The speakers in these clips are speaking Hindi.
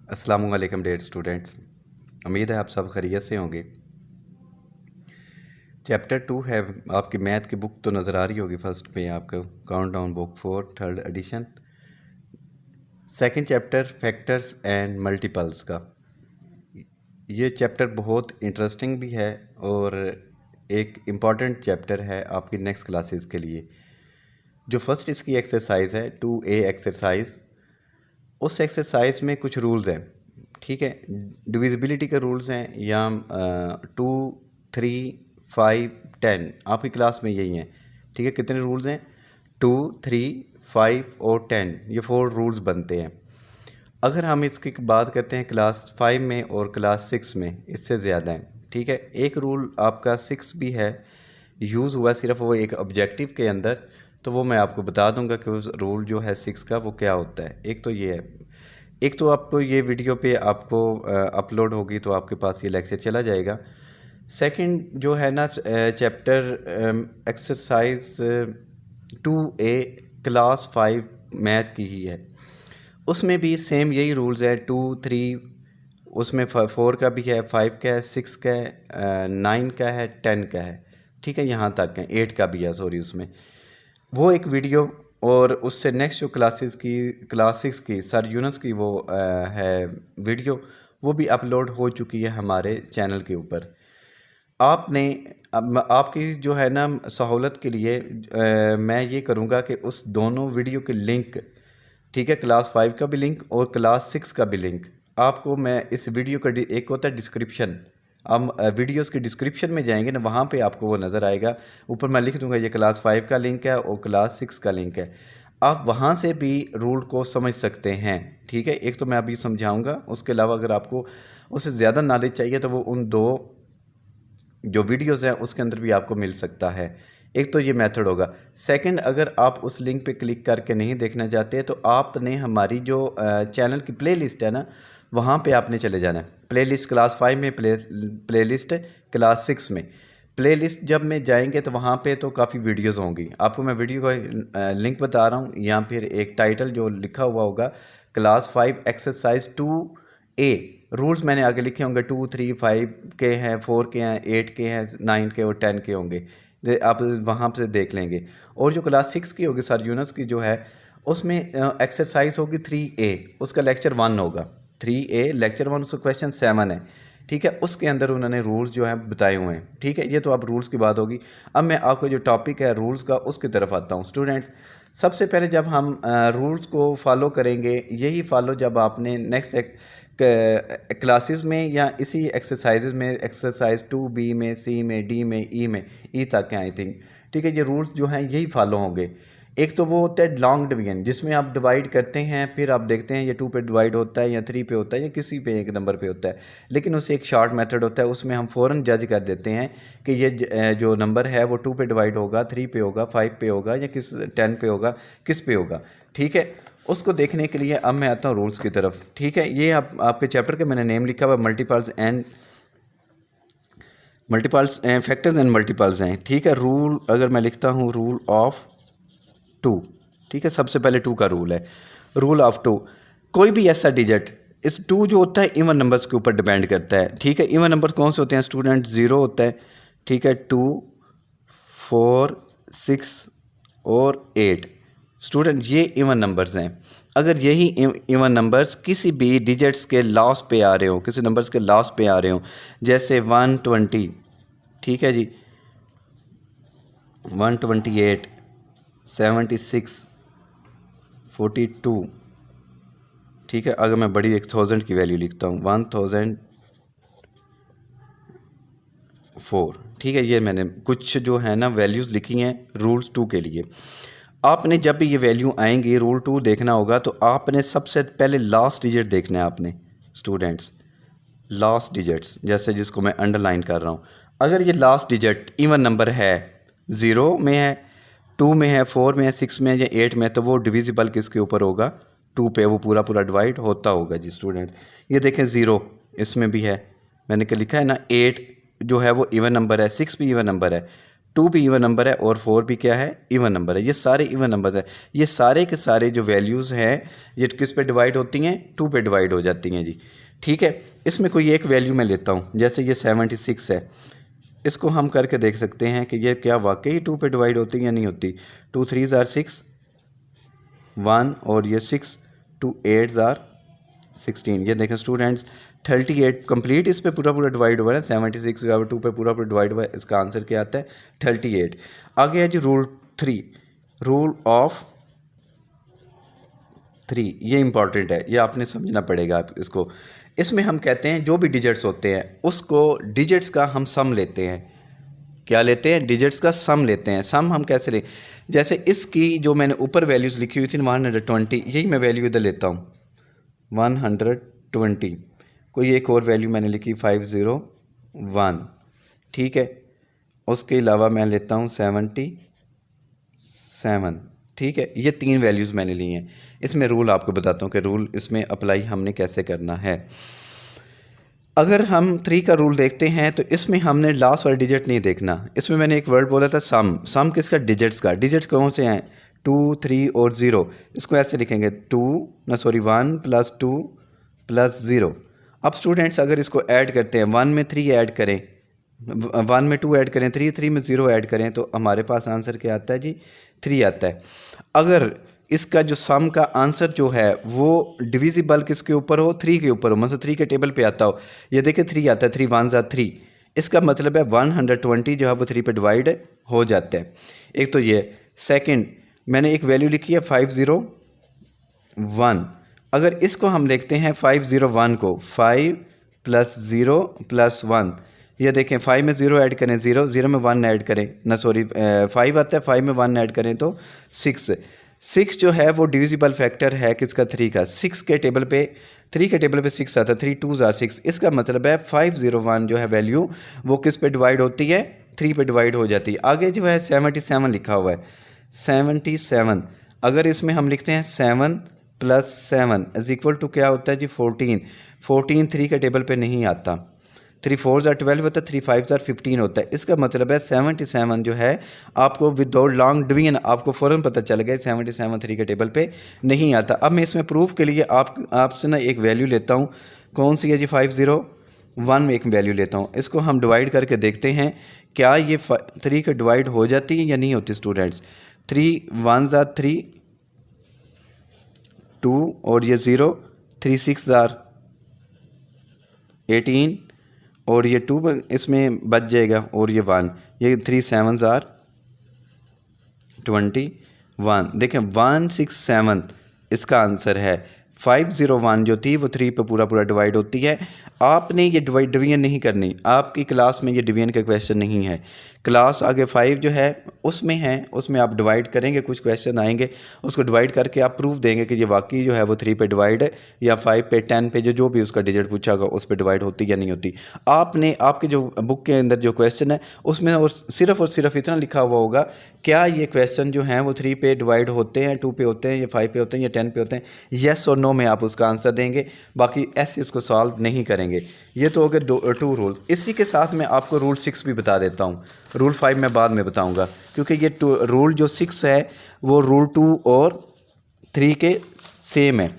अस्सलामुअलैकुम डियर स्टूडेंट्स। उम्मीद है आप सब खैरियत से होंगे। चैप्टर 2 है आपकी मैथ की बुक तो नज़र आ रही होगी। फर्स्ट पे आपका count down book 4 third edition. Second chapter factors and multiples का। ये चैप्टर बहुत इंटरेस्टिंग भी है और एक इम्पॉर्टेंट चैप्टर है आपकी नेक्स्ट क्लासेस के लिए। जो फर्स्ट इसकी एक्सरसाइज है 2A एक्सरसाइज, उस एक्सरसाइज में कुछ रूल्स हैं, ठीक है। डिविजिबिलिटी के रूल्स हैं या 2 3 5 10 आपकी क्लास में यही हैं, ठीक है। कितने रूल्स हैं? 2 3 5 और 10, ये 4 रूल्स बनते हैं। अगर हम इसकी बात करते हैं क्लास 5 में और क्लास 6 में, इससे ज़्यादा हैं, ठीक है। एक रूल आपका 6 भी है, यूज़ हुआ सिर्फ वो एक ऑब्जेक्टिव के अंदर, तो वो मैं आपको बता दूंगा कि उस रूल जो है 6 का वो क्या होता है। एक तो ये है, एक तो आपको ये वीडियो पे आपको अपलोड होगी तो आपके पास ये लेक्चर चला जाएगा। सेकंड जो है ना chapter exercise 2A class 5 math की ही है, उसमें भी सेम यही रूल्स हैं। 2 3 उसमें 4 का भी है, 5 का है, 6 का है, 9 का है, 10 का है, ठीक है। यहाँ तक है, 8 का भी है, सॉरी। उसमें वो एक वीडियो और उससे नेक्स्ट जो क्लासेस की क्लास 6 की सर यूनस की वो है वीडियो, वो भी अपलोड हो चुकी है हमारे चैनल के ऊपर। आपने आपकी जो है ना सहूलत के लिए मैं ये करूँगा कि उस दोनों वीडियो के लिंक, ठीक है, क्लास 5 का भी लिंक और क्लास 6 का भी लिंक आपको मैं इस वीडियो का एक होता है डिस्क्रिप्शन, हम वीडियोस के डिस्क्रिप्शन में जाएंगे ना, वहाँ पे आपको वो नज़र आएगा। ऊपर मैं लिख दूंगा ये क्लास 5 का लिंक है और क्लास 6 का लिंक है। आप वहाँ से भी रूल को समझ सकते हैं, ठीक है। एक तो मैं अभी समझाऊंगा, उसके अलावा अगर आपको उससे ज़्यादा नॉलेज चाहिए तो वो उन दो जो वीडियोज़ हैं उसके अंदर भी आपको मिल सकता है। एक तो ये मेथड होगा। सेकंड, अगर आप उस लिंक पे क्लिक करके नहीं देखना चाहते तो आपने हमारी जो चैनल की प्लेलिस्ट है ना, वहाँ पे आपने चले जाना है। प्लेलिस्ट क्लास 5 में प्लेलिस्ट क्लास 6 में प्लेलिस्ट जब में जाएंगे तो वहाँ पे तो काफ़ी वीडियोज़ होंगी। आपको मैं वीडियो का लिंक बता रहा हूँ, या फिर एक टाइटल जो लिखा हुआ होगा क्लास 5 एक्सरसाइज 2A। रूल्स मैंने आगे लिखे होंगे, 2 3 5 के हैं, 4 के हैं, 8 के हैं, 9 के और 10 के होंगे, आप वहाँ से देख लेंगे। और जो क्लास 6 की होगी सर यूनस की जो है, उसमें एक्सरसाइज होगी 3A, उसका लेक्चर 1 होगा। 3A लेक्चर 1, उसका क्वेश्चन 7 है, ठीक है। उसके अंदर उन्होंने रूल्स जो हैं बताए हुए हैं, ठीक है। ये तो अब रूल्स की बात होगी। अब मैं आपको जो टॉपिक है रूल्स का उसकी तरफ आता हूँ। स्टूडेंट्स, सबसे पहले जब हम रूल्स को फॉलो करेंगे, यही फॉलो जब आपने नेक्स्ट क्लासेस में या इसी एक्सरसाइजेज में, एक्सरसाइज 2B में, C में, D में, E में, E तक है आई थिंक, ठीक है। ये रूल्स जो हैं यही फॉलो होंगे। एक तो वो होता है लॉन्ग डिवीजन, जिसमें आप डिवाइड करते हैं, फिर आप देखते हैं ये 2 पे डिवाइड होता है या 3 पे होता है या किसी पे एक नंबर पे होता है, लेकिन उससे एक शॉर्ट मेथड होता है, उसमें हम फ़ौरन जज कर देते हैं कि ये जो नंबर है वो 2 पे डिवाइड होगा, 3 पे होगा, 5 पे होगा या 10 पे होगा, किस पे होगा, ठीक है। उसको देखने के लिए अब मैं आता हूँ रूल्स की तरफ, ठीक है। ये आपके चैप्टर के मैंने नेम लिखा हुआ मल्टीपल्स फैक्टर्स एंड मल्टीपल्स हैं, ठीक है। रूल अगर मैं लिखता हूँ रूल ऑफ 2, ठीक है। सबसे पहले 2 का रूल है, रूल ऑफ 2। कोई भी ऐसा डिजिट, इस 2 जो होता है इवन नंबर्स के ऊपर डिपेंड करता है, ठीक है। इवन नंबर कौन से होते हैं स्टूडेंट? 0 होता है, ठीक है, 2 4 6 और 8। स्टूडेंट ये इवन नंबर्स हैं। अगर यही इवन नंबर्स किसी भी डिजिट्स के लास्ट पे आ रहे हो, किसी नंबर्स के लास्ट पे आ रहे हो, जैसे 120, ठीक है जी, 128 76 42, ठीक है। अगर मैं बड़ी 1000 की वैल्यू लिखता हूँ 1004, ठीक है। ये मैंने कुछ जो है ना वैल्यूज़ लिखी हैं रूल्स 2 के लिए। आपने जब भी ये वैल्यू आएंगी रूल 2 देखना होगा तो आपने सबसे पहले लास्ट डिजिट देखना है आपने स्टूडेंट्स, लास्ट डिजिट्स, जैसे जिसको मैं अंडरलाइन कर रहा हूँ। अगर ये लास्ट डिजिट इवन नंबर है, 0 में है, 2 में है, 4 में है, 6 में है या 8 में है, तो वो डिविजिबल किसके ऊपर होगा? 2 पे, वो पूरा पूरा डिवाइड होता होगा जी स्टूडेंट। ये देखें 0 इसमें भी है, मैंने क्या लिखा है ना, 8 जो है वो इवन नंबर है, 6 भी इवन नंबर है, 2 भी इवन नंबर है और 4 भी क्या है, इवन नंबर है। ये सारे इवन नंबर हैं। ये सारे के सारे जो वैल्यूज़ हैं ये किस पे डिवाइड होती हैं, 2 पे डिवाइड हो जाती हैं जी। ठीक है, इसमें कोई एक वैल्यू मैं लेता हूँ, जैसे ये 76 है, इसको हम करके देख सकते हैं कि ये क्या वाकई 2 पे डिवाइड होती है या नहीं होती। 2 3 आर 6 1 और ये 6 2 8 आर 16। ये देखें स्टूडेंट्स 38 कंप्लीट इस पे पूरा पूरा डिवाइड हुआ है। 76 का 2 पे पूरा पूरा डिवाइड हुआ है। इसका आंसर क्या आता है, 38। आगे है जी रूल 3, रूल ऑफ 3। ये इंपॉर्टेंट है, ये आपने समझना पड़ेगा आप इसको। इसमें हम कहते हैं जो भी डिजिट्स होते हैं उसको डिजिट्स का हम सम लेते हैं। क्या लेते हैं, डिजिट्स का सम लेते हैं। सम हम कैसे लें, जैसे इसकी जो मैंने ऊपर वैल्यूज़ लिखी हुई थी 120, यही मैं वैल्यू इधर लेता हूँ 120। कोई एक और वैल्यू मैंने लिखी 501, ठीक है। उसके अलावा मैं लेता हूँ 77, ठीक है। ये 3 वैल्यूज़ मैंने ली हैं। इसमें रूल आपको बताता हूँ कि रूल इसमें अप्लाई हमने कैसे करना है। अगर हम 3 का रूल देखते हैं तो इसमें हमने लास्ट वाला डिजिट नहीं देखना। इसमें मैंने एक वर्ड बोला था सम। सम किसका, डिजिट्स का। डिजिट्स कौन से हैं, 2 3 और 0। इसको ऐसे लिखेंगे 1 + 2 + 0। अब स्टूडेंट्स अगर इसको ऐड करते हैं, 1 में 3 ऐड करें, 1 में 2 ऐड करें, 3 में 0 ऐड करें, तो हमारे पास आंसर क्या आता है जी, 3 आता है। अगर इसका जो सम का आंसर जो है वो डिविजिबल किसके ऊपर हो, 3 के ऊपर हो, मतलब 3 के टेबल पे आता हो। ये देखिए 3 आता है, 3 1 = 3। इसका मतलब है 120 जो है वो 3 पे डिवाइड हो जाता है। एक तो ये। सेकंड मैंने एक वैल्यू लिखी है 501। अगर इसको हम देखते हैं 501 को, 5 + 0 + 1, ये देखें 5 में 0 ऐड करें 0, 0 में 1 ऐड करें, 5 आता है, 5 में 1 ऐड करें तो 6। 6 जो है वो डिविजिबल फैक्टर है किसका, 3 का। 3 के टेबल पे 6 आता है, 3 2 आर 6। इसका मतलब है 501 जो है वैल्यू वो किस पे डिवाइड होती है, 3 पे डिवाइड हो जाती है। आगे जो है 77 लिखा हुआ है, 77। अगर इसमें हम लिखते हैं 7 + 7 = क्या होता है जी, 14। 14 3 के टेबल पे नहीं आता। 3 4 = 12 होता है, 3 5 = 15 होता है। इसका मतलब है 77 जो है आपको विदाउट लॉन्ग डिवीजन आपको फ़ौरन पता चल गया 77 3 के टेबल पे नहीं आता। अब मैं इसमें प्रूफ के लिए आपसे ना एक वैल्यू लेता हूँ, कौन सी है जी, 501 में एक वैल्यू लेता हूँ। इसको हम डिवाइड करके देखते हैं क्या ये 3 का डिवाइड हो जाती है या नहीं होती स्टूडेंट्स। 3 1 = 3 2 और ये 0, 3 6 = 18 और ये 2 इसमें बच जाएगा और ये 1, ये 3 7 = 21। देखें 167 इसका आंसर है। 501 जो थी वो 3 पे पूरा पूरा डिवाइड होती है। आपने ये डिवीजन नहीं करनी, आपकी क्लास में ये डिवीजन का क्वेश्चन नहीं है। क्लास आगे 5 जो है उसमें है, उसमें आप डिवाइड करेंगे, कुछ क्वेश्चन आएंगे, उसको डिवाइड करके आप प्रूफ देंगे कि ये वाकई जो है वो 3 पे डिवाइड है या 5 पे 10 पे जो भी उसका डिजिट पूछा होगा उस पर डिवाइड होती या नहीं होती। आपने आपके जो बुक के अंदर जो क्वेश्चन है उसमें और सिर्फ इतना लिखा हुआ होगा क्या ये क्वेश्चन जो हैं वो 3 पे डिवाइड होते हैं, 2 पे होते हैं या 5 पे होते हैं या 10 पे होते हैं, येस और नो में आप उसका आंसर देंगे। बाकी ऐसे उसको सॉल्व नहीं करेंगे। ये तो हो गए 2 रूल। इसी के साथ मैं आपको रूल 6 भी बता देता हूँ। रूल 5 मैं बाद में बताऊँगा क्योंकि ये रूल जो 6 है वो रूल 2 और 3 के सेम है।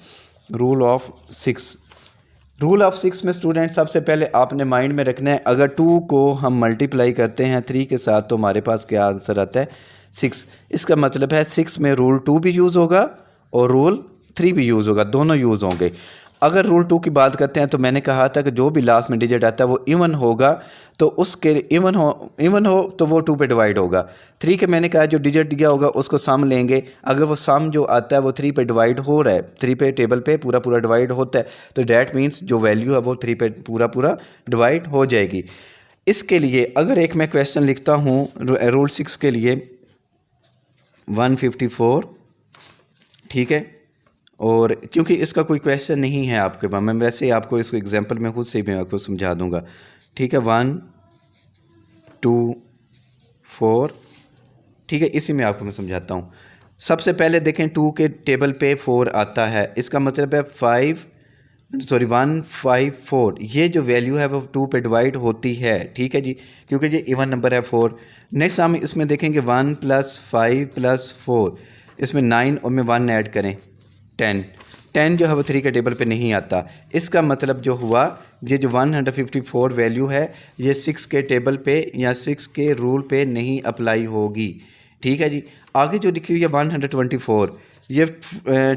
रूल ऑफ 6 में स्टूडेंट सबसे पहले आपने माइंड में रखना है, अगर 2 को हम मल्टीप्लाई करते हैं 3 के साथ तो हमारे पास क्या आंसर आता है, 6। इसका मतलब है 6 में रूल 2 भी यूज़ होगा और रूल 3 भी यूज़ होगा, दोनों यूज़ होंगे। अगर रूल 2 की बात करते हैं तो मैंने कहा था कि जो भी लास्ट में डिजिट आता है वो इवन होगा, तो उसके इवन हो तो वो 2 पे डिवाइड होगा। 3 के मैंने कहा जो डिजिट दिया होगा उसको सम लेंगे, अगर वो सम जो आता है वो 3 पे डिवाइड हो रहा है, 3 पे टेबल पे पूरा पूरा डिवाइड होता है, तो डैट मीन्स जो वैल्यू है वो 3 पे पूरा पूरा डिवाइड हो जाएगी। इसके लिए अगर एक मैं क्वेश्चन लिखता हूँ रूल 6 के लिए 154, ठीक है, और क्योंकि इसका कोई क्वेश्चन नहीं है आपके पास, मैं वैसे ही आपको इसको एग्जांपल में खुद से भी आपको समझा दूंगा, ठीक है। 1 2 4, ठीक है, इसी में आपको मैं समझाता हूँ। सबसे पहले देखें 2 के टेबल पे 4 आता है, इसका मतलब है 5 सॉरी 154, ये जो वैल्यू है वो 2 पे डिवाइड होती है, ठीक है जी, क्योंकि ये इवन नंबर है 4। नेक्स्ट हम इसमें देखेंगे 1 + 5 + 4, इसमें 9 और में 1 ऐड करें 10। 10 जो है वो 3 के टेबल पे नहीं आता। इसका मतलब जो हुआ, ये जो 154 वैल्यू है ये 6 के टेबल पे या 6 के रूल पे नहीं अप्लाई होगी, ठीक है जी। आगे जो लिखी हुई है 124, ये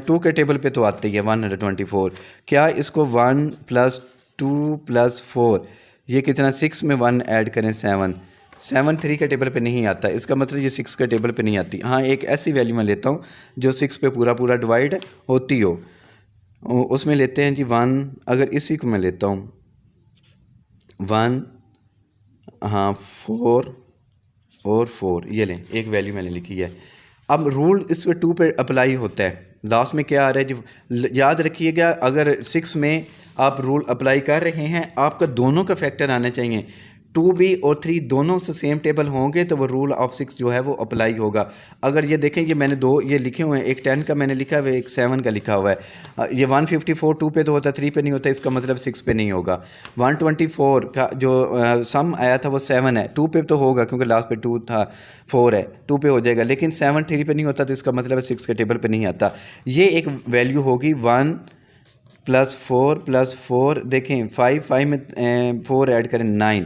2 के टेबल पे तो आती है 124। क्या इसको 1 + 2 + 4, ये कितना 6 में 1 ऐड करें 7, 7 3 के टेबल पे नहीं आता। इसका मतलब ये 6 के टेबल पे नहीं आती। हाँ, एक ऐसी वैल्यू मैं लेता हूँ जो 6 पे पूरा पूरा डिवाइड होती हो, उसमें लेते हैं जी 1। अगर इसी को मैं लेता हूँ 1, हाँ 4 और 4, ये लें एक वैल्यू मैंने लिखी है। अब रूल इस पर 2 पे अप्लाई होता है। लास्ट में क्या आ रहा है जी, याद रखिएगा, अगर 6 में आप रूल अप्लाई कर रहे हैं, आपका दोनों का फैक्टर आना चाहिए। 2b और 3 दोनों से सेम टेबल होंगे तो वो रूल ऑफ 6 जो है वो अप्लाई होगा। अगर ये देखें, ये मैंने दो ये लिखे हुए हैं, एक 10 का मैंने लिखा हुआ है, एक 7 का लिखा हुआ है। ये 154 2 पे तो होता है, 3 पे नहीं होता, इसका मतलब 6 पे नहीं होगा। 124 का जो सम आया था वो 7 है, 2 पे तो होगा क्योंकि लास्ट पे 2 था, 4 है, 2 पे हो जाएगा। लेकिन 7 3 पे नहीं होता तो इसका मतलब 6 के टेबल पे नहीं आता। ये एक वैल्यू होगी 1 + 4 + 4, देखें 5 में 4 ऐड करें 9।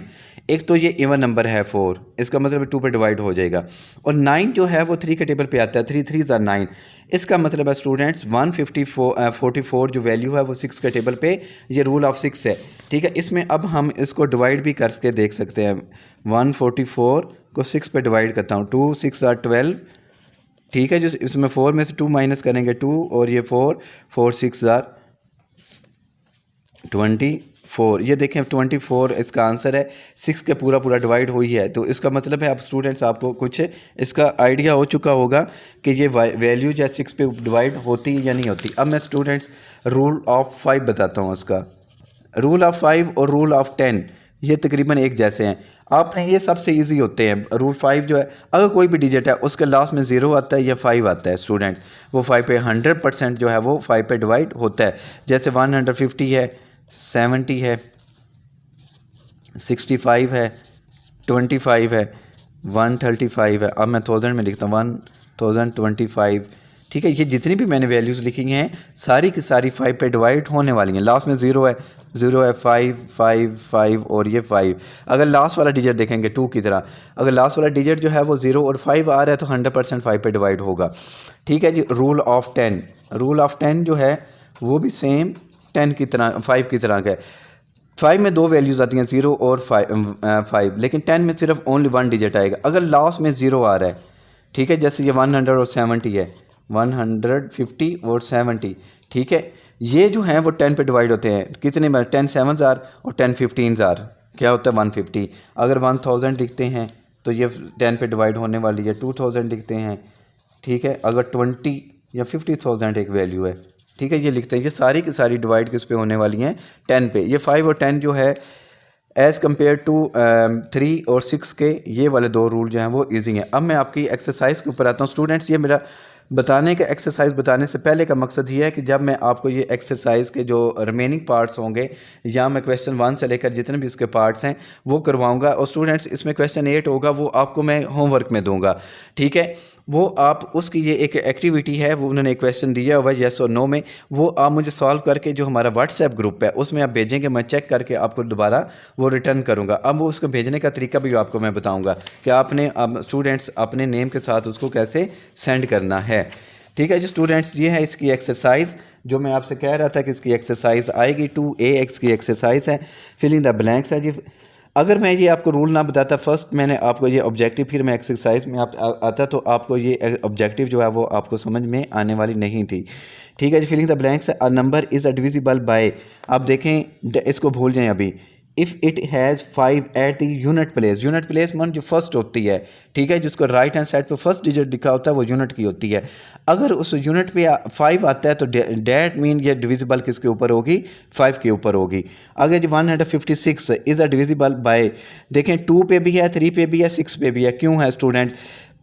एक तो ये इवन नंबर है 4, इसका मतलब 2 पे डिवाइड हो जाएगा। और 9 जो है वो 3 के टेबल पे आता है, 3 3 ज़ा 9। इसका मतलब है स्टूडेंट्स 144 जो वैल्यू है वो 6 के टेबल पे, ये रूल ऑफ 6 है, ठीक है। इसमें अब हम इसको डिवाइड भी करके देख सकते हैं। 144 को 6 पे डिवाइड करता हूँ, 2 6 = 12, ठीक है। जो इसमें 4 में से 2 माइनस करेंगे 2, और ये 4 4 6 = 24। ये देखें 24 इसका आंसर है। 6 के पूरा पूरा डिवाइड हुई है, तो इसका मतलब है अब स्टूडेंट्स आपको कुछ इसका आइडिया हो चुका होगा कि ये वैल्यू या 6 पे डिवाइड होती या नहीं होती। अब मैं स्टूडेंट्स रूल ऑफ 5 बताता हूँ। इसका रूल ऑफ 5 और रूल ऑफ 10 ये तकरीबन एक जैसे हैं। आपने ये सबसे इजी होते हैं। रूल 5 जो है, अगर कोई भी डिजिट है उसके लास्ट में 0 आता है या 5 आता है स्टूडेंट्स, वो 5 पे 100% जो है वो 5 पे डिवाइड होता है। जैसे 150 है, 70 है, 65 है, 25 है, 135 है। अब मैं 1000 में लिखता हूँ 1025, ठीक है। ये जितनी भी मैंने वैल्यूज़ लिखी हैं सारी की सारी 5 पे डिवाइड होने वाली हैं। लास्ट में 0 है, 0 है, 5 5 5 और ये 5। अगर लास्ट वाला डिजिट देखेंगे 2 की तरह, अगर लास्ट वाला डिजिट जो है वो 0 और 5 आ रहा है तो 100% 5 पे डिवाइड होगा, ठीक है जी। रूल ऑफ 10, रूल ऑफ 10 जो है वो भी सेम 10 की तरह 5 की तरह का है। 5 में दो वैल्यूज़ आती हैं 0 और 5, लेकिन 10 में सिर्फ ओनली 1 डिजिट आएगा। अगर लास्ट में 0 आ रहा है, ठीक है, जैसे ये 170 है, 150 और 70, ठीक है। ये जो हैं वो 10 पे डिवाइड होते हैं। कितने में? 10 7 ज़ार और 10 15 ज़ार, क्या होता है 150। अगर 1000 लिखते हैं तो ये 10 पे डिवाइड होने वाली है। 2000 लिखते हैं, ठीक है। अगर 20 या 50,000 एक वैल्यू है, ठीक है, ये लिखते हैं। ये सारी की सारी डिवाइड किस पे होने वाली हैं? 10 पे। ये 5 और 10 जो है एज़ कम्पेयर टू 3 और 6 के ये वाले दो रूल जो हैं वो ईजी हैं। अब मैं आपकी एक्सरसाइज के ऊपर आता हूँ स्टूडेंट्स। ये मेरा बताने का एक्सरसाइज बताने से पहले का मकसद ये है कि जब मैं आपको ये एक्सरसाइज के जो रिमेनिंग पार्ट्स होंगे, या मैं क्वेश्चन 1 से लेकर जितने भी इसके पार्ट्स हैं वो करवाऊंगा, और स्टूडेंट्स इसमें क्वेश्चन 8 होगा वो आपको मैं होमवर्क में दूंगा, ठीक है। वो आप उसकी ये एक एक्टिविटी है, वो उन्होंने एक क्वेश्चन दिया हुआ है येस और नो में, वो आप मुझे सॉल्व करके जो हमारा व्हाट्सएप ग्रुप है उसमें आप भेजेंगे। मैं चेक करके आपको दोबारा वो रिटर्न करूँगा। अब वो उसको भेजने का तरीका भी आपको मैं बताऊँगा कि आपने अब स्टूडेंट्स अपने नेम के साथ उसको कैसे सेंड करना है, ठीक है जी। स्टूडेंट्स ये है इसकी एक्सरसाइज जो मैं आपसे कह रहा था कि इसकी एक्सरसाइज आएगी। 2AX की एक्सरसाइज है, फिलिंग द ब्लैंक्स है जी। अगर मैं ये आपको रूल ना बताता, फर्स्ट मैंने आपको ये ऑब्जेक्टिव, फिर मैं एक्सरसाइज में आता तो आपको ये ऑब्जेक्टिव जो है वो आपको समझ में आने वाली नहीं थी, ठीक है जी। Filling the blanks, a number is divisible by, आप देखें इसको भूल जाएं अभी। If it has 5 at the unit place, unit place मन जो फर्स्ट होती है, ठीक है, जिसको राइट हैंड साइड पे फर्स्ट डिजिट लिखा होता है वो यूनिट की होती है। अगर उस यूनिट पे 5 आता है तो डैट मीन ये डिविजिबल किसके ऊपर होगी? 5 के ऊपर होगी। अगर जी 156 इज़ अ डिविजिबल बाय, देखें 2 पे भी है, 3 पे भी है, 6 पे भी है। क्यों है स्टूडेंट?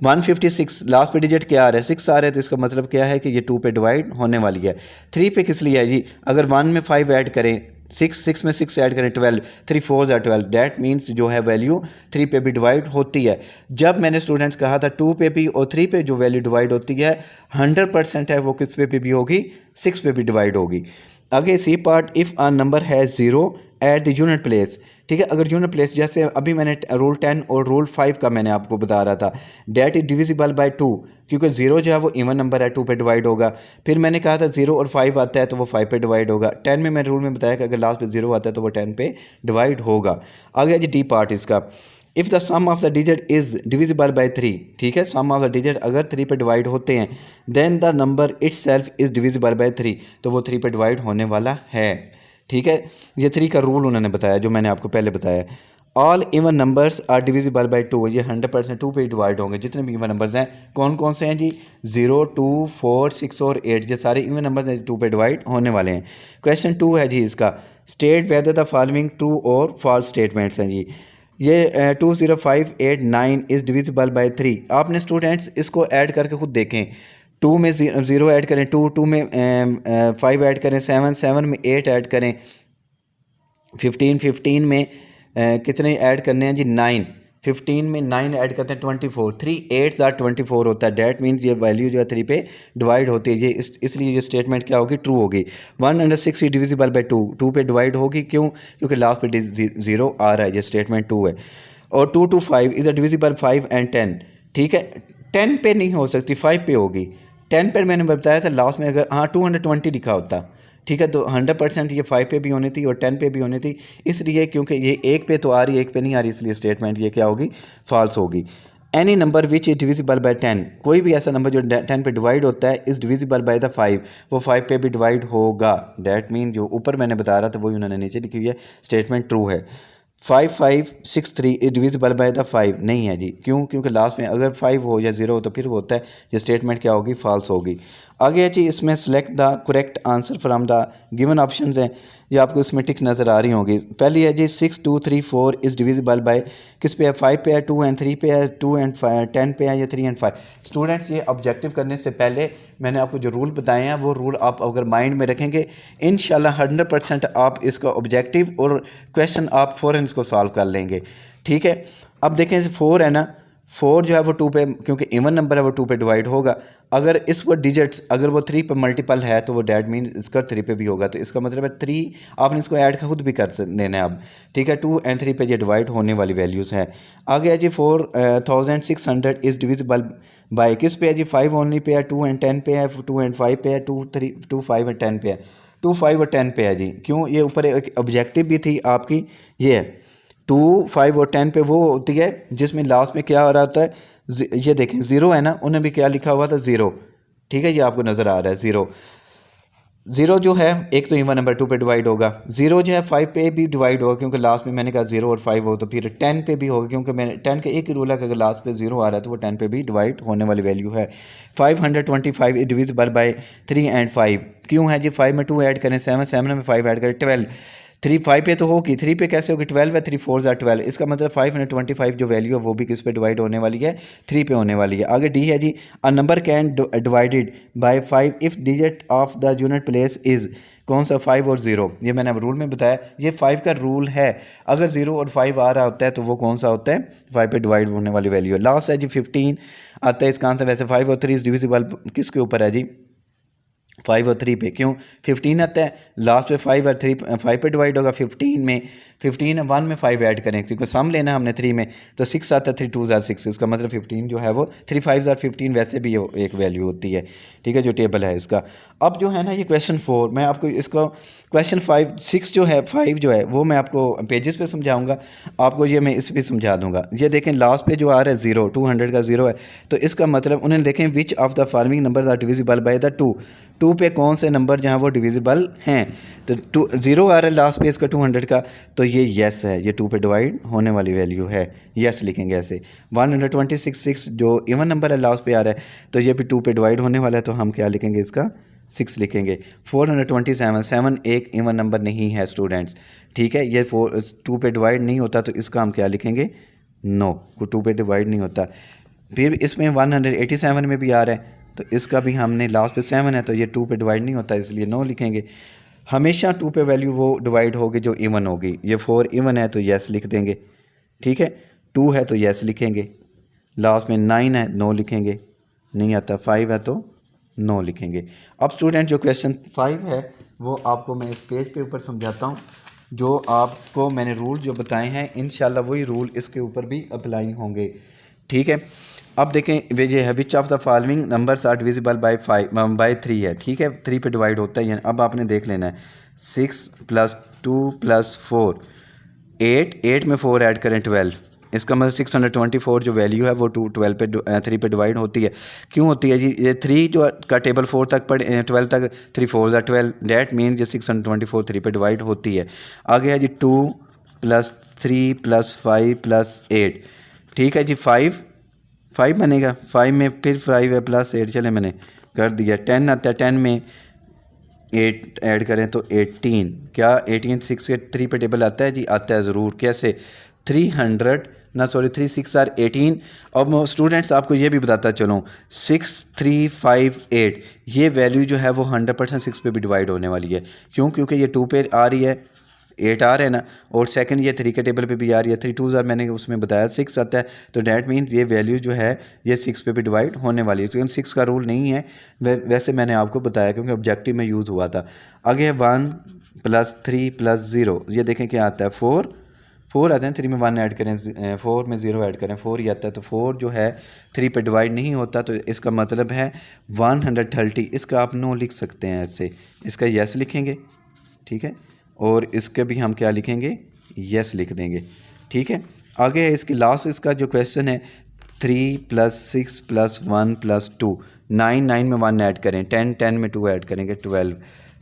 156 लास्ट पे डिजिट क्या आ रहा है, 6 आ रहा है, तो इसका मतलब क्या है कि ये 2 पे डिवाइड होने वाली है। 3 पे किस लिए है जी, अगर 1 में 5 ऐड करें, 6 में 6 ऐड करें 12, 3 4 12, दैट मीन्स जो है वैल्यू 3 पे भी डिवाइड होती है। जब मैंने स्टूडेंट्स कहा था 2 पे भी और 3 पे जो वैल्यू डिवाइड होती है 100% है, वो किस पे भी होगी, 6 पे भी डिवाइड होगी। आगे C part, if a number है 0 एट द यूनिट प्लेस, ठीक है, अगर यूनिट प्लेस जैसे अभी मैंने रूल 10 और रूल 5 का मैंने आपको बता रहा था, डेट इज डिविजिबल बाय 2, क्योंकि 0 जो है वो इवन नंबर है, 2 पे डिवाइड होगा। फिर मैंने कहा था 0 और 5 आता है तो वो 5 पे डिवाइड होगा। 10 में मैंने रूल में बताया कि अगर लास्ट पे 0 आता है तो वो 10 पे डिवाइड होगा। आगे जी डी पार्ट इसका, if the sum of the digit is divisible by 3, ठीक है, सम ऑफ द डिजिट अगर 3 पे डिवाइड होते हैं, then the number itself is divisible by 3, तो वो 3 पे डिवाइड होने वाला है। ठीक है, ये 3 का रूल उन्होंने बताया जो मैंने आपको पहले बताया। All even numbers are divisible by 2, ये 100% 2 पे डिवाइड होंगे। जितने भी इवन नंबर्स हैं कौन कौन से हैं जी, 0 2 4 6 और 8, ये सारे इवन नंबर्स हैं 2 पे डिवाइड होने वाले हैं। क्वेश्चन 2 है जी इसका, state whether the following true और फॉल्स स्टेटमेंट्स हैं जी। ये 20589 इज़ डिविजिबल बाय 3। आपने स्टूडेंट्स इसको ऐड करके खुद देखें, 2 में 0 ऐड करें, 2 में 5 ऐड करें, 7 में 8 ऐड करें, 15 में कितने ऐड करने हैं जी, 9, 15 में 9 ऐड करते हैं 24, 3 8 24 होता है। डैट मीन्स ये वैल्यू जो है 3 पे डिवाइड होती है। ये इसलिए ये स्टेटमेंट क्या होगी, ट्रू होगी। 106 डिविजिबल बाय 2, 2 पे डिवाइड होगी, क्यों, क्योंकि लास्ट पे 0 आ रहा है, ये स्टेटमेंट ट्रू है। और 2 to 5 इज़ डिविजिबल 5 and 10, ठीक है, 10 पे नहीं हो सकती, 5 पे होगी। 10 पे मैंने बताया था लास्ट में, अगर हाँ 220 लिखा होता, ठीक है, तो 100% ये 5 पे भी होनी थी और 10 पे भी होनी थी, इसलिए क्योंकि ये 1 पे तो आ रही है, 1 पे नहीं आ रही, इसलिए स्टेटमेंट ये क्या होगी, फॉल्स होगी। Any number which is divisible by 10, कोई भी ऐसा नंबर जो 10 पे डिवाइड होता है, इज़ डिविजिबल बाय द 5, वो 5 पे भी डिवाइड होगा। डैट मीन जो ऊपर मैंने बता रहा था वही उन्होंने नीचे लिखी हुई है, स्टेटमेंट ट्रू है। 5563 इज डिविजिबल बाय द 5 नहीं है जी, क्यों, क्योंकि लास्ट में अगर 5 हो या 0 हो तो फिर वो होता है, ये स्टेटमेंट क्या होगी, फॉल्स होगी। आगे है जी इसमें select the correct answer from the given options हैं, ये आपको इसमें टिक नज़र आ रही होगी। पहली है जी 6 2 3 4 इज़ डिविजिबल बाय, किस पे है, 5 पे है, 2 and 3 पे है, 2 and 10 पे है, या 3 and 5। स्टूडेंट्स ये ऑब्जेक्टिव करने से पहले मैंने आपको जो रूल बताए हैं वो रूल आप अगर माइंड में रखेंगे, इंशाल्लाह 100% आप इसका ऑब्जेक्टिव और क्वेश्चन आप फ़ौरन इसको सॉल्व कर लेंगे। ठीक है, अब देखें 4 है ना, 4 जो है वो 2 पे, क्योंकि इवन नंबर है वो 2 पे डिवाइड होगा। अगर इस वो डिजिट्स अगर वो 3 पे मल्टीपल है तो वो डैट मीन इसका 3 पे भी होगा, तो इसका मतलब है 3 आपने इसको ऐड खुद भी कर देना है अब। ठीक है, 2 and 3 पे ये डिवाइड होने वाली वैल्यूज़ है। आगे है जी 4600 इज़ डिविजिबल बाय, किस पे है जी, 5 ओनली पे है, 2 and 10 पे है, 2 and 5 पे है, 2 5 and 10 पे है, 2 5 और 10 पे है जी। क्यों, ये ऊपर एक ऑब्जेक्टिव भी थी आपकी, ये है 2 5 और 10 पे वो होती है जिसमें लास्ट में क्या हो रहा होता है, ये देखें 0 है ना, उन्हें भी क्या लिखा हुआ था, 0। ठीक है, ये आपको नज़र आ रहा है 0। 0 जो है एक तो इवन नंबर 2 पे डिवाइड होगा, 0 जो है 5 पे भी डिवाइड होगा, क्योंकि लास्ट में मैंने कहा 0 और 5 हो, तो फिर 10 पे भी होगा, क्योंकि मैंने 10 का एक ही रूल है कि अगर लास्ट पे 0 आ रहा है तो वो 10 पे भी डिवाइड होने वाली वैल्यू है। 525 इज डिविजिबल बाय 3 and 5, क्यों है जी, 5 में 2 ऐड करें 7 में 5 ऐड करें 12, 3 5 पे तो होगी, 3 पे कैसे होगी, 12 है, 3 4 12, इसका मतलब 525 जो वैल्यू है वो भी किस पे डिवाइड होने वाली है, 3 पे होने वाली है। आगे डी है जी, a number can divided by 5 if digit of the unit place is, कौन सा, 5 और 0, ये मैंने अब रूल में बताया, ये 5 का रूल है। अगर 0 और 5 आ रहा होता है तो वो कौन सा होता है, 5 पे डिवाइड होने वाली वैल्यू है। लास्ट है जी 15 आता है इसका आंसर, वैसे 5 और 3 इज़ डिविजिबल किसके ऊपर है जी, 5 और 3 पे, क्यों, 15 आता है, लास्ट पे 5 और 3 5 पे डिवाइड होगा। 15 में 1 में 5 ऐड करें, क्योंकि सम लेना हमने 3 में, तो 6 आता है, 3 2 6, इसका मतलब 15 जो है वो 3 5 15, वैसे भी ये एक वैल्यू होती है। ठीक है, जो टेबल है इसका। अब जो है ना ये क्वेश्चन 4, मैं आपको इसको क्वेश्चन 5 6 जो है 5 जो है वो मैं आपको पेजेस पे समझाऊंगा, आपको ये मैं इस भी समझा दूंगा। ये देखें लास्ट पे जो आ रहा है 0, 200 का 0 है, तो इसका मतलब उन्हें देखें which of the following number are divisible by the 2 पे कौन से नंबर जहाँ वो डिविजिबल हैं, तो 0 आ रहा है लास्ट पे इसका 200 का, तो ये येस है, ये 2 पे डिवाइड होने वाली वैल्यू है, येस लिखेंगे ऐसे। 126 जो इवन नंबर है लास्ट पे आ रहा है, तो ये भी 2 पे डिवाइड होने वाला है, तो हम क्या लिखेंगे, इसका 6 लिखेंगे। 427 7 एक इवन नंबर नहीं है स्टूडेंट्स, ठीक है, ये 2 पे डिवाइड नहीं होता, तो इसका हम क्या लिखेंगे, नो, 2 पे डिवाइड नहीं होता। फिर इसमें 187 में भी आ रहा है, तो इसका भी हमने लास्ट पे 7 है तो ये 2 पे डिवाइड नहीं होता, इसलिए 9 लिखेंगे। हमेशा 2 पे वैल्यू वो डिवाइड होगी जो इवन होगी। ये 4 इवन है तो येस लिख देंगे, ठीक है। 2 है तो येस लिखेंगे, लास्ट में 9 है 9 लिखेंगे, नहीं आता 5 है तो 9 लिखेंगे। अब स्टूडेंट जो क्वेश्चन 5 है वो आपको मैं इस पेज पे ऊपर समझाता हूँ। जो आपको मैंने रूल जो बताए हैं इंशाल्लाह वही रूल इसके ऊपर भी अप्लाई होंगे, ठीक है। अब देखें वे ये है which of the following numbers are divisible by 3 है, ठीक है। 3 पे डिवाइड होता है, यानी अब आपने देख लेना है 6 + 2 + 4 8 में 4 ऐड करें 12, इसका मतलब 624 जो वैल्यू है वो 12 पे 3 पे डिवाइड होती है। क्यों होती है जी? ये 3 जो का टेबल 4 तक 12 तक 3 4 ज़ा 12, डैट मीन ये 624 3 पे डिवाइड होती है। आगे है जी 2 + 3 + 5 + 8, ठीक है जी। 5 बनेगा, 5 में फिर 5 है + 8, चले मैंने कर दिया। 10 आता है, 10 में 8 ऐड करें तो 18, क्या 18 6 के 3 पे टेबल आता है जी? आता है ज़रूर। कैसे? 3 6 आर 18। अब मैं स्टूडेंट्स आपको ये भी बताता चलूँ 6 3 5 8 ये वैल्यू जो है वो 100% 6 पे भी डिवाइड होने वाली है। क्यों? क्योंकि ये 2 पे आ रही है, 8 आ रहा है ना, और सेकंड ये 3 के टेबल पे भी आ रही है, 3 2 मैंने उसमें बताया 6 आता है, तो डैट मीन ये वैल्यू जो है ये 6 पे भी डिवाइड होने वाली है। क्योंकि 6 का रूल नहीं है, वैसे मैंने आपको बताया क्योंकि ऑब्जेक्टिव में यूज़ हुआ था। आगे 1 + 3 + 0, ये देखें क्या आता है 4 आते हैं, 3 में 1 ऐड करें, 4 में 0 ऐड करें 4 ही आता है। तो 4 जो है 3 पे डिवाइड नहीं होता, तो इसका मतलब है 130। इसका आप नो लिख सकते हैं ऐसे, इसका यस लिखेंगे, ठीक है, और इसके भी हम क्या लिखेंगे? यस लिख देंगे, ठीक है। आगे है इसकी लास्ट, इसका जो क्वेश्चन है 3 + 6 + 1 + 2 9 में 1 ऐड करें, 10 में 2 ऐड करेंगे 12,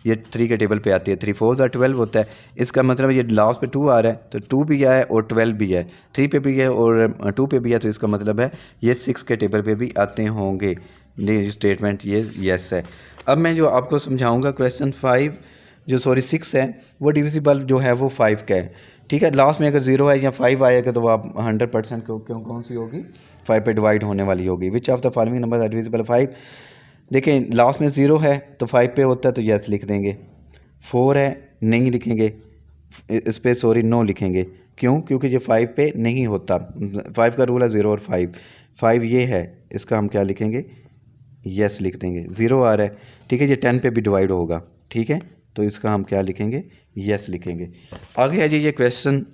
ये 3 के टेबल पे आती है। 3 4 ज़ा 12 होता है, इसका मतलब ये लास्ट पे 2 आ रहा है, तो 2 भी है और 12 भी है, 3 पे भी है और 2 पे भी है, तो इसका मतलब है ये 6 के टेबल पे भी आते होंगे। ये स्टेटमेंट ये यस है। अब मैं जो आपको समझाऊंगा क्वेश्चन 5 जो 6 है वो डिविजिबल जो है वो 5 का है, ठीक है। लास्ट में अगर 0 है या 5 आएगा तो वो आप 100% कौन सी होगी? 5 पे डिवाइड होने वाली होगी। Which of the following number are divisible 5? देखें लास्ट में 0 है तो 5 पे होता है तो यस लिख देंगे, 4 है नहीं लिखेंगे, इस पर नो लिखेंगे। क्यों? क्योंकि ये 5 पे नहीं होता, 5 का रूल है 0 और 5 ये है, इसका हम क्या लिखेंगे? यस लिख देंगे। 0 आ रहा है, ठीक है, ये 10 पे भी डिवाइड होगा, ठीक है, तो इसका हम क्या लिखेंगे? यस लिखेंगे। आगे है जी ये क्वेश्चन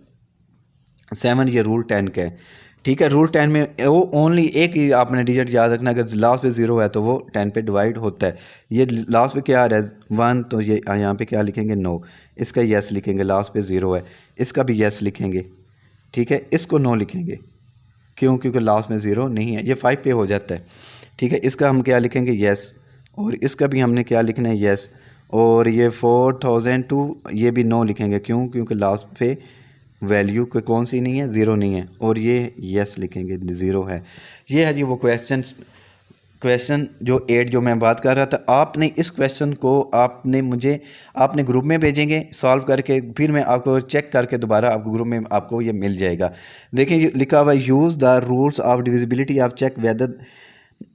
7, ये रूल 10 का है, ठीक है। रूल 10 में वो ओनली एक ही आपने डिजिट याद रखना, अगर लास्ट पे 0 है तो वो 10 पे डिवाइड होता है। ये लास्ट पे क्या आ रहा है 1, तो ये यहाँ पे क्या लिखेंगे? नो, इसका यस लिखेंगे। लास्ट पे 0 है, इसका भी यस लिखेंगे, ठीक है, इसको नो लिखेंगे। क्यों? क्योंकि लास्ट में 0 नहीं है, ये 5 पे हो जाता है, ठीक है। इसका हम क्या लिखेंगे? यस, और इसका भी हमने क्या लिखना है? यस, और ये 4002 ये भी नो लिखेंगे। क्यों? क्योंकि लास्ट पे वैल्यू कोई कौन सी नहीं है? 0 नहीं है, और ये यस लिखेंगे, 0 है। ये है जी वो क्वेश्चन जो 8 जो मैं बात कर रहा था। आपने इस क्वेश्चन को आपने ग्रुप में भेजेंगे सॉल्व करके, फिर मैं आपको चेक करके दोबारा आपको ग्रुप में आपको ये मिल जाएगा। देखिए लिखा हुआ use the rules of divisibility of check whether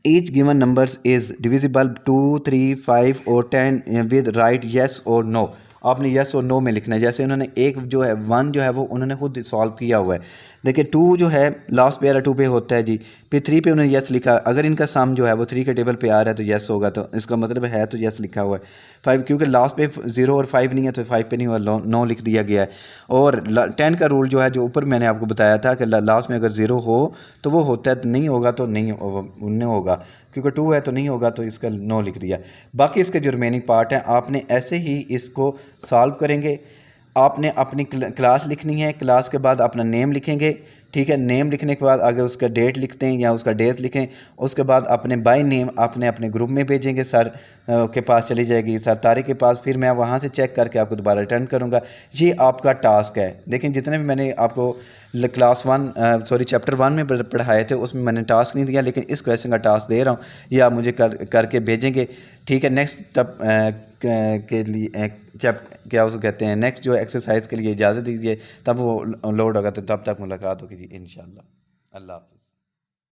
each given numbers is divisible 2 3 5 और 10 विद राइट येस और नो। आपने येस और नो में लिखना है। जैसे उन्होंने एक जो है 1 जो है वो उन्होंने खुद सॉल्व किया हुआ है। देखिए 2 जो है लास्ट पे आ रहा है, 2 पे होता है जी, फिर 3 पे उन्होंने येस लिखा। अगर इनका सम जो है वो 3 के टेबल पे आ रहा है तो येस होगा, तो इसका मतलब है तो येस लिखा हुआ है। 5 क्योंकि लास्ट पे 0 और 5 नहीं है तो 5 पे नहीं हुआ, नो लिख दिया गया है। और 10 का रूल जो है जो ऊपर मैंने आपको बताया था कि लास्ट में अगर 0 हो तो वो होता है, नहीं होगा तो नहीं होगा, क्योंकि 2 है तो नहीं होगा, तो इसका नो लिख दिया। बाकी इसके जो रिमेनिंग पार्ट है आपने ऐसे ही इसको सॉल्व करेंगे। आपने अपनी क्लास लिखनी है, क्लास के बाद अपना नेम लिखेंगे, ठीक है। नेम लिखने के बाद आगे उसका डेट लिखते हैं या उसका डेट लिखें, उसके बाद अपने बाय नेम आपने अपने ग्रुप में भेजेंगे, सर के पास चली जाएगी, सर तारिक के पास, फिर मैं वहाँ से चेक करके आपको दोबारा रिटर्न करूँगा। ये आपका टास्क है। देखें जितने भी मैंने आपको चैप्टर 1 में पढ़ाए थे उसमें मैंने टास्क नहीं दिया, लेकिन इस क्वेश्चन का टास्क दे रहा हूँ, ये आप मुझे करके भेजेंगे, ठीक है। नेक्स्ट तब के लिए क्या उसको कहते हैं, नेक्स्ट जो एक्सरसाइज के लिए इजाज़त दीजिए, तब वो लोड होगा, तो तब तक मुलाकात होगी जी इंशाल्लाह। अल्लाह हाफ़िज़।